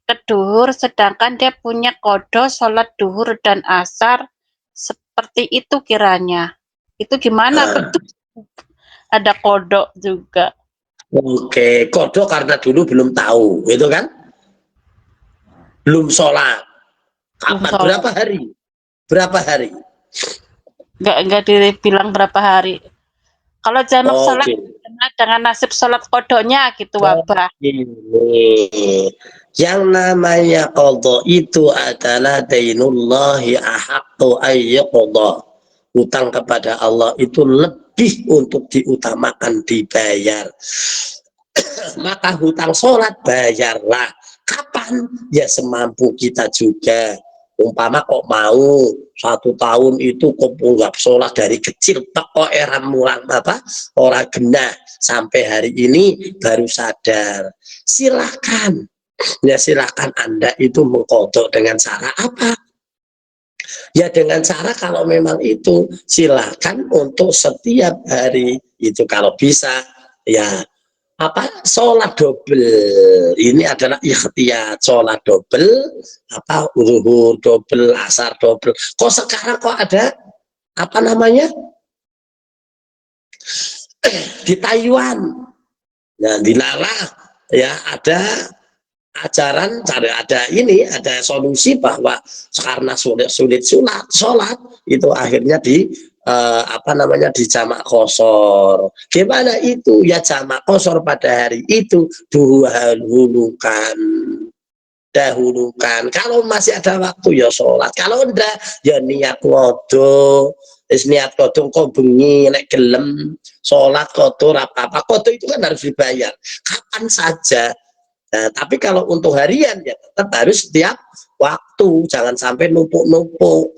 ke duhur, sedangkan dia punya kodo sholat duhur dan asar, seperti itu kiranya. Itu gimana? Betul ada kodok juga. Oke, kodok karena dulu belum tahu, itu kan? Belum sholat. Kapan? Berapa hari? Berapa hari? Enggak dibilang berapa hari. Kalau jamak sholat dengan nasib sholat kodoknya gitu, Wabah. Yang namanya qadha itu adalah dainullahi ahaqqu ayyuqdha. Hutang kepada Allah itu lebih untuk diutamakan dibayar. Maka hutang sholat bayarlah. Kapan? Ya semampu kita juga. Umpama kok mau 1 tahun itu kok nggak sholat dari kecil kok era mulang apa orang genah sampai hari ini baru sadar, silahkan ya, silahkan Anda itu mengkodok dengan cara apa ya, dengan cara kalau memang itu silahkan untuk setiap hari itu kalau bisa ya apa sholat double. Ini adalah ikhtiar sholat double, apa zuhur double, asar double. Kok sekarang kok ada apa namanya di Taiwan, nah dilarang ya, ada ajaran ada ini, ada solusi bahwa karena sulit sholat itu akhirnya di apa namanya di jamak qashar. Gimana itu ya, jamak qashar pada hari itu dahulukan kalau masih ada waktu ya sholat, kalau enggak ya niat wudu, niat kodong kok bengi nek gelem sholat kodo apa kodo itu kan harus dibayar kapan saja. Nah, tapi kalau untuk harian ya tetap harus setiap waktu, jangan sampai numpuk-numpuk.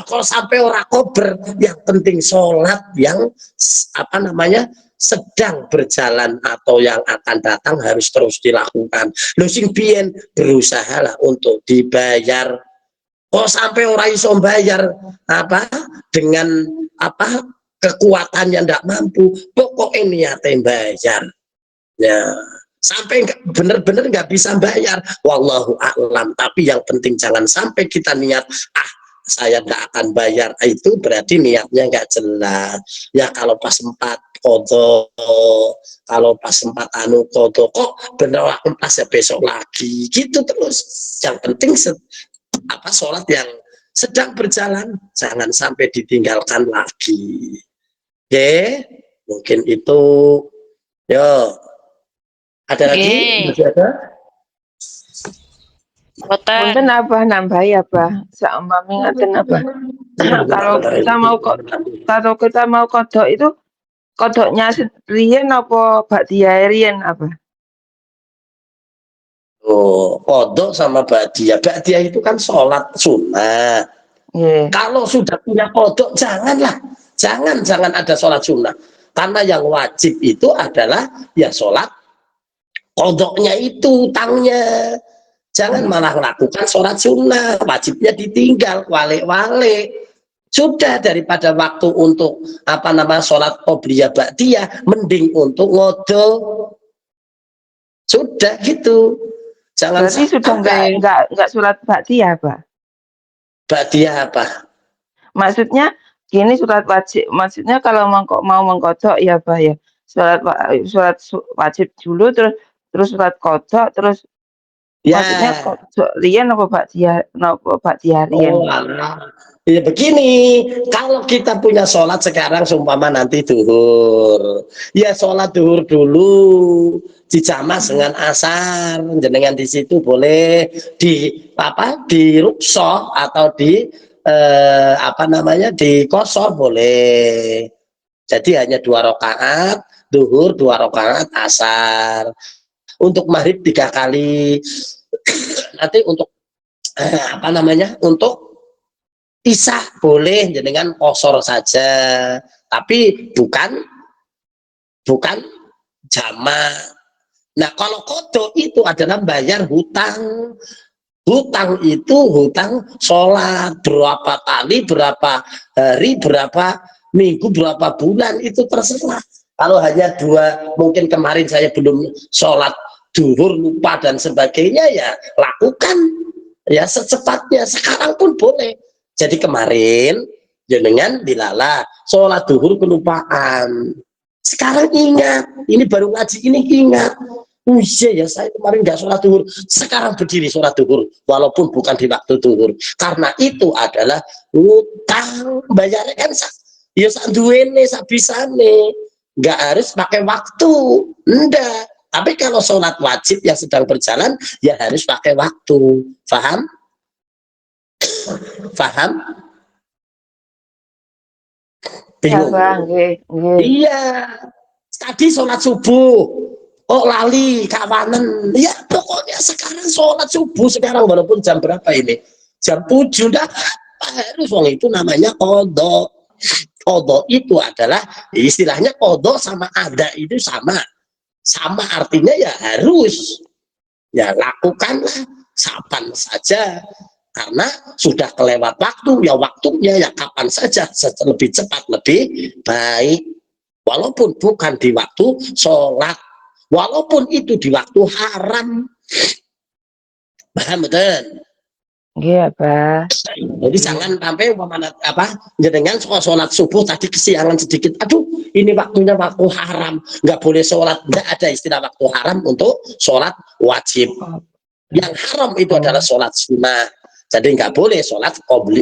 Kalau sampai orang kober, yang penting sholat yang apa namanya sedang berjalan atau yang akan datang harus terus dilakukan. Lu sing biyen berusaha lah untuk dibayar. Kok sampai orang iso bayar apa dengan apa kekuatannya ndak mampu, pokoknya niatnya bayar. Ya, sampai bener-bener nggak bisa bayar, wallahu a'lam. Tapi yang penting jangan sampai kita niat saya nggak akan bayar, itu berarti niatnya nggak jelas ya. Kalau pas sempat kodo, kalau pas sempat kodo, kok bener waktu pas ya besok lagi gitu terus. Yang penting apa sholat yang sedang berjalan jangan sampai ditinggalkan lagi. Oke, mungkin itu. Yo, ada lagi? Masih ada? Punten apa nambahi apa? Saumpami ngaten apa? Kalau kita mau kodok itu kodoknya riyen apa ba'diyah riyen apa? Oh, kodok sama ba'diyah. Ba'diyah itu kan sholat sunnah. Kalau sudah punya kodok jangan ada sholat sunnah, karena yang wajib itu adalah ya sholat kodoknya itu utangnya. Jangan malah melakukan sholat sunnah, wajibnya ditinggal, wale-wale. Sudah, daripada waktu untuk apa nama sholat qobliyah ba'diyah, mending untuk ngodo. Sudah gitu. Jangan berarti sudah enggak sholat ba'diyah apa? Ba'diyah apa? Maksudnya gini, sholat wajib, maksudnya kalau mau mengkodok ya apa ya? Sholat wajib dulu, terus sholat kodok, terus ya. Maksudnya riyen apa ba'diyah riyen? Oh, ya begini, kalau kita punya sholat sekarang seumpama nanti duhur, ya sholat duhur dulu dijamas dengan asar, jenengan di situ boleh di apa di ruksoh atau di apa namanya di qashar boleh. Jadi hanya 2 rakaat duhur, 2 rakaat asar. Untuk maghrib 3 kali. Nanti untuk apa namanya untuk isya boleh dengan qashar saja, tapi bukan jamak. Nah, kalau kodok itu adalah bayar hutang. Hutang itu hutang sholat berapa kali, berapa hari, berapa minggu, berapa bulan itu terserah. Kalau hanya 2, mungkin kemarin saya belum sholat duhur lupa dan sebagainya, ya lakukan ya secepatnya. Sekarang pun boleh. Jadi kemarin jenengan dilala sholat duhur kelupaan. Sekarang ingat, ini baru ngaji ini ingat. Oh iya ya, saya kemarin nggak sholat duhur, sekarang berdiri sholat duhur walaupun bukan di waktu duhur, karena itu adalah utang. Bayarnya kan ya sanduene sabisane, nggak harus pakai waktu, enggak. Tapi kalau sholat wajib yang sedang berjalan ya harus pakai waktu. Paham? Paham? Ya, Bingung? Bang. Iya. Tadi sholat subuh, oh lali kawanan, ya pokoknya sekarang sholat subuh sekarang walaupun jam berapa ini, jam 7, dah harus. Wong itu namanya kodok. Kodok itu adalah istilahnya kodok sama ada itu sama artinya ya harus, ya lakukanlah kapan saja karena sudah kelewat waktu, ya waktunya ya kapan saja, lebih cepat lebih baik, walaupun bukan di waktu sholat, walaupun itu di waktu haram. Paham betul? Iya, Pak. Jadi jangan sampai jenengan sholat subuh tadi kesiangan sedikit, aduh ini waktunya waktu haram, nggak boleh sholat. Nggak ada istilah waktu haram untuk sholat wajib. Yang haram itu adalah sholat sunnah. Jadi nggak boleh sholat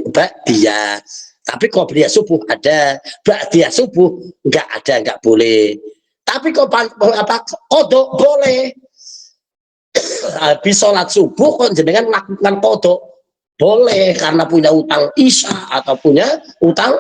ba'diyah. Tapi qobliyah subuh ada, ba'diyah subuh nggak ada, nggak boleh. Tapi kodok boleh. Habis sholat subuh kok jenengan melakukan kodok boleh, karena punya utang isya atau punya utang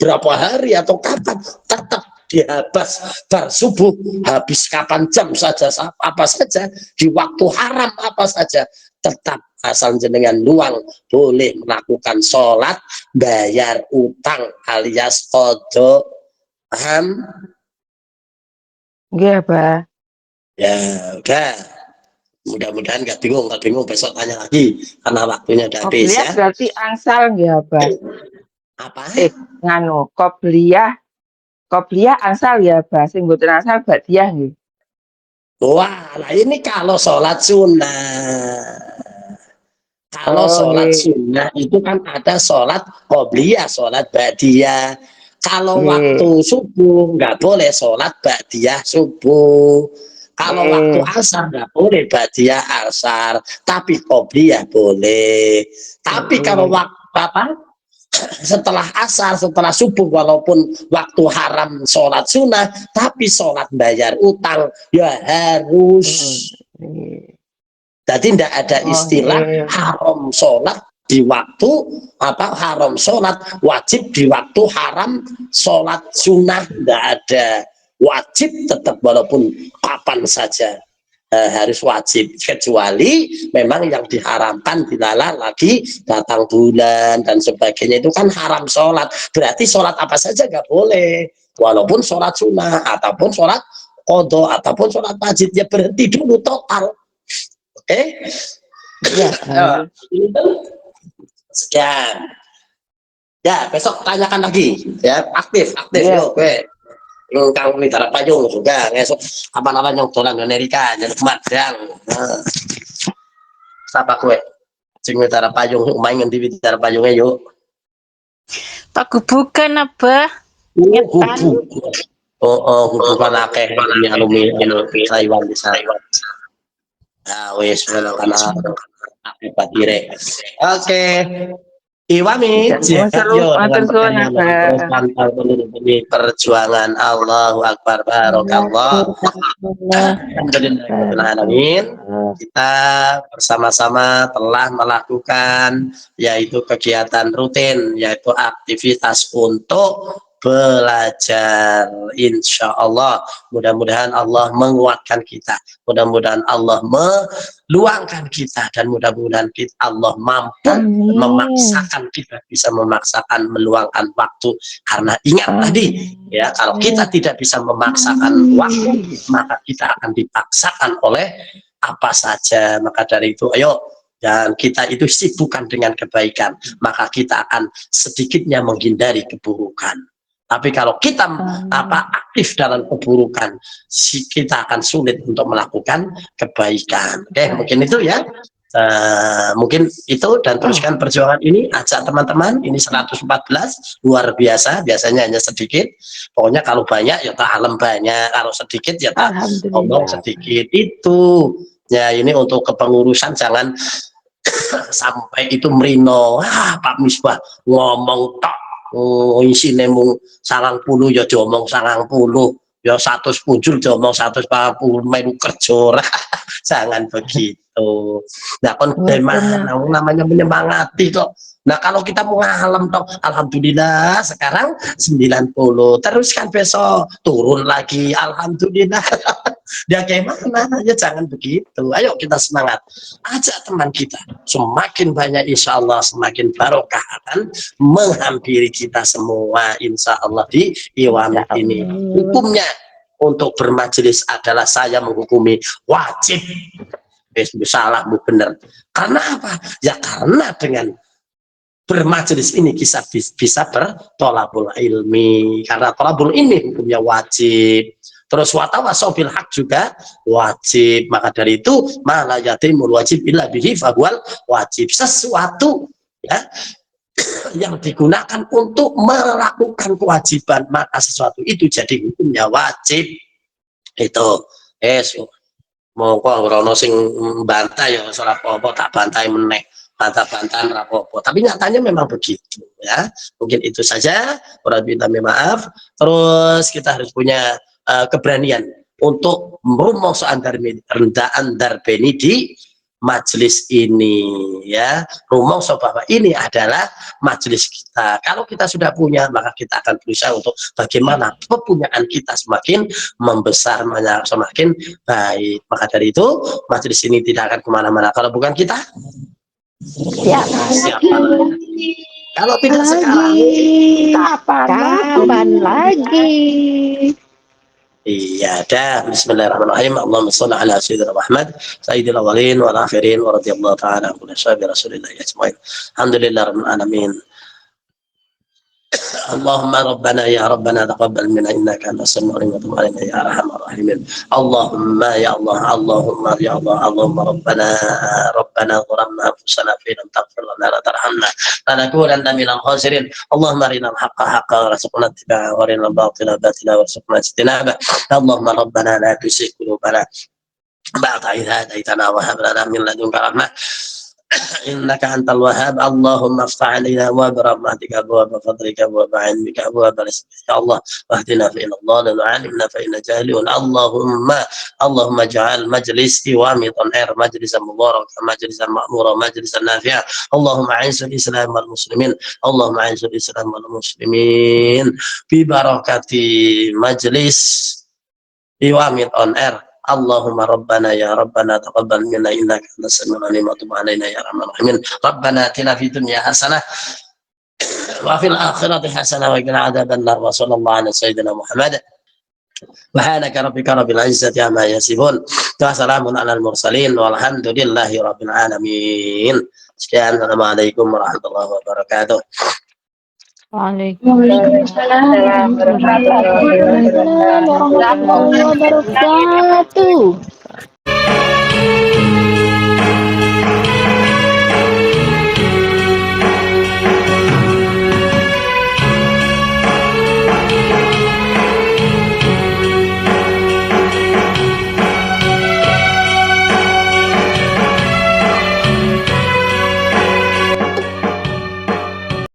berapa hari atau kapan, tetap dihabis bar subuh, habis kapan jam saja, apa saja, di waktu haram apa saja, tetap asal jenengan luang boleh melakukan sholat bayar utang alias kodok. Paham? Iya, Pak. Ya udah, mudah-mudahan nggak bingung. Nggak bingung besok tanya lagi karena waktunya udah habis ya. Berarti angsal nggak, Pak? Apa? Nganu qobliyah angsal ya, Pak. Sing mboten angsal ba'diyah nggih. Wah, nah ini kalau sholat sunnah. Kalau sholat sunnah itu kan ada sholat qobliyah, sholat ba'diyah. Kalau waktu subuh nggak boleh sholat ba'diyah subuh. Kalau waktu asar nggak boleh ba'diyah asar, tapi qobliyah boleh. Tapi kalau waktu setelah asar, setelah subuh, walaupun waktu haram sholat sunnah, tapi sholat bayar utang ya harus. Jadi tidak ada istilah haram sholat di waktu haram sholat wajib di waktu haram sholat sunnah, tidak ada. Wajib tetap walaupun kapan saja harus wajib, kecuali memang yang diharamkan dilala lagi datang bulan dan sebagainya, itu kan haram sholat, berarti sholat apa saja nggak boleh, walaupun sholat sunnah ataupun sholat qadha ataupun sholat wajib, ya berhenti dulu total. Oke? Ya, sekian. Ya, besok tanyakan lagi ya, aktif ya. Oke. Kang Mitara Payung juga ngesok apa yang dolan Amerika jadi kemadang. Siapa kue? Sing Mitara Payung main di Mitara Payungnya yuk. Pak bukan apa? Ngetan. Bukan akeh ini alumni Taiwan di sana. Ah, wes karena akibat dire. Oke. Iwami jihad yo dengan perjuangan. Allahu Akbar, barokallah. Alhamdulillahirrahmanirrahim. Kita bersama-sama telah melakukan yaitu kegiatan rutin, yaitu aktivitas untuk belajar. Insya Allah, mudah-mudahan Allah menguatkan kita, mudah-mudahan Allah meluangkan kita, dan mudah-mudahan Allah mampu memaksakan kita, bisa memaksakan meluangkan waktu. Karena ingat tadi ya, kalau kita tidak bisa memaksakan waktu, maka kita akan dipaksakan oleh apa saja. Maka dari itu ayo dan kita itu sibukkan dengan kebaikan, maka kita akan sedikitnya menghindari keburukan. Tapi kalau kita aktif dalam keburukan, kita akan sulit untuk melakukan kebaikan. Oke, mungkin itu ya. Mungkin itu, dan teruskan perjuangan ini, ajak teman-teman. Ini 114 luar biasa, biasanya hanya sedikit. Pokoknya kalau banyak ya tak alam banyak, kalau sedikit ya tak ngomong sedikit. Itu ya, ini untuk kepengurusan, jangan sampai itu merino. Pak Misbah ngomong tok, isine mung 90 ya diomong 90, ya 100 punjul diomong 140, melu kerja. Jangan begitu. Nah, kon namanya menyemangati kok. Nah, kalau kita mau ngalam toh, alhamdulillah sekarang 90, teruskan besok turun lagi, alhamdulillah. Dia gimana? Ya jangan begitu. Ayo kita semangat. Ajak teman kita. Semakin banyak insya Allah semakin barokah akan menghampiri kita semua insya Allah di Iwan ini. Hukumnya untuk bermajelis adalah saya menghukumi wajib. Salahmu benar. Karena apa? Ya karena dengan bermajelis ini bisa bertolabul ilmi. Karena tolabul ini hukumnya wajib. Terus watawasau bil haq juga wajib. Maka dari itu mala yatimul wajib illa bihi fahuwal wajib. Sesuatu ya yang digunakan untuk melakukan kewajiban, maka sesuatu itu jadi hukumnya wajib. Itu mongko ora sing bantah ya ora apa-apa, tak bantai meneh, bantah-bantahan ora apa-apa. Tapi nyatanya memang begitu ya. Mungkin itu saja, kurang minta maaf. Terus kita harus punya keberanian untuk merumos rendaan darbeni di majelis ini ya. Rumos bahwa ini adalah majelis kita. Kalau kita sudah punya, maka kita akan berusaha untuk bagaimana kepunyaan kita semakin membesar, semakin baik. Maka dari itu majelis ini tidak akan kemana-mana kalau bukan kita. Siapa lagi? Kalau tidak sekarang, Kapan lagi? Iya dah. Bismillahirrahmanirrahim. Allahumma shalli ala sayyidina Muhammad sayyidil awwalin wal akhirin wa radhiyallahu ta'ala an ashabi Rasulillah ajmain. Alhamdulillahirabbil alamin. Allahumma rabbana ya rabbana taqabbal minna innaka antas samiul alim wa tub alaina ya arhamar rahimin. Allahumma ya Allah, Allahumma ya Allah, Allahumma rabbana zalamna anfusana fa lam taghfir lana wa tarhamna lanakunanna minal khasirin. Allahumma arinal haqqa haqqan warzuqna ittiba'ahu wa arinal batila batila warzuqna ijtinabah. Allahumma rabbana la tuzigh qulubana ba'da idh hadaytana wa hab lana min ladunka rahmah innaka antal wahhab. Allahumma aftah alaina abwaab rahmatika abwaab fadlika abwaab 'ilmika abwaab rizqika ya Allah wahdina fa inna dhalala wa 'alimna fa inna jahilun. Allahumma ja'al majlis iwami tan'ir majlisan mubarakah majlisan ma'mura majlisan nafi'ah. Allahumma a'izz al-islam wal muslimin, Allahumma a'izz al-islam wal muslimin bi barakati majlis iwami tan'ir. Allahumma rabbana ya rabbana taqabbal minna innaka antas samiul alim wa tub alaina ya arhamar rahimin. Rabbana atina fid dunya hasanah wa fil akhirati hasanah wa qina adzabannar. Wa sallallahu ala sayyidina Muhammad wa hanaka rabbika rabbil izzati amma yasifun wa salamun alal mursalin walhamdulillahi rabbil alamin. Sekian, assalamualaikum warahmatullahi wabarakatuh. Waalaikumsalam warahmatullahi wabarakatuh.